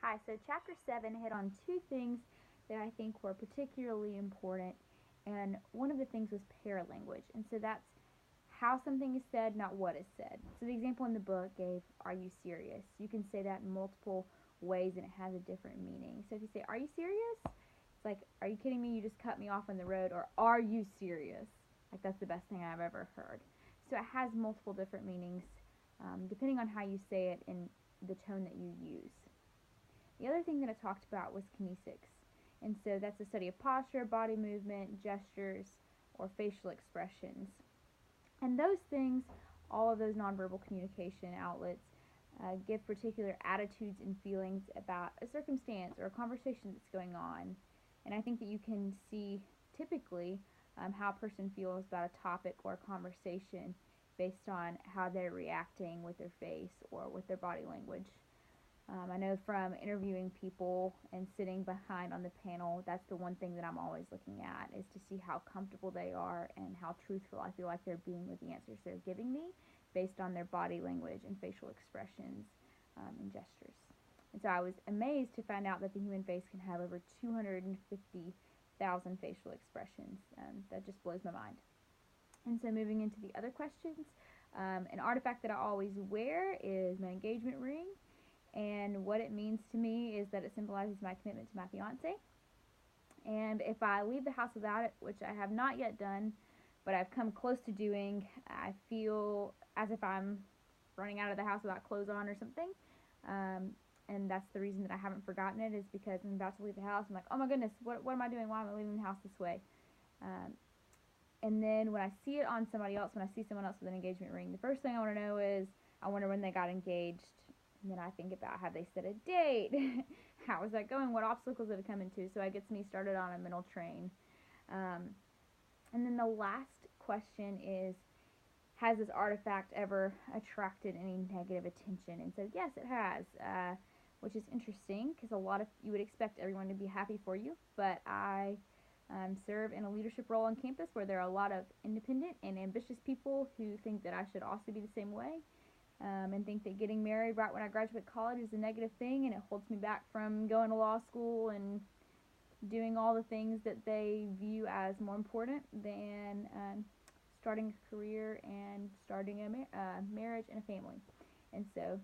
Hi, so chapter 7 hit on two things that I think were particularly important, and one of the things was paralanguage. And so that's how something is said, not what is said. So the example in the book gave, "Are you serious?" You can say that in multiple ways and it has a different meaning. So if you say, "Are you serious?" It's like, "Are you kidding me? You just cut me off on the road," or "Are you serious?" Like, that's the best thing I've ever heard. So it has multiple different meanings depending on how you say it and the tone that you use. The other thing that I talked about was kinesics. And so that's the study of posture, body movement, gestures, or facial expressions. And those things, all of those nonverbal communication outlets, give particular attitudes and feelings about a circumstance or a conversation that's going on. And I think that you can see typically how a person feels about a topic or a conversation based on how they're reacting with their face or with their body language. I know from interviewing people and sitting behind on the panel, that's the one thing that I'm always looking at is to see how comfortable they are and how truthful I feel like they're being with the answers they're giving me based on their body language and facial expressions and gestures. And so I was amazed to find out that the human face can have over 250,000 facial expressions. That just blows my mind. And so moving into the other questions, an artifact that I always wear is my engagement ring. And what it means to me is that it symbolizes my commitment to my fiance. And if I leave the house without it, which I have not yet done, but I've come close to doing, I feel as if I'm running out of the house without clothes on or something. Um, and that's the reason that I haven't forgotten it is because I'm about to leave the house. I'm like, oh my goodness, what am I doing? Why am I leaving the house this way? Um, and then when I see it on somebody else, when I see someone else with an engagement ring, the first thing I want to know is I wonder when they got engaged. And then I think about have they set a date? How is that going? What obstacles did it come into? So it gets me started on a mental train. Um, and then the last question is has this artifact ever attracted any negative attention? And so yes, it has, which is interesting because a lot of you would expect everyone to be happy for you, but I serve in a leadership role on campus where there are a lot of independent and ambitious people who think that I should also be the same way. And think that getting married right when I graduate college is a negative thing and it holds me back from going to law school and doing all the things that they view as more important than starting a career and starting a marriage and a family. And so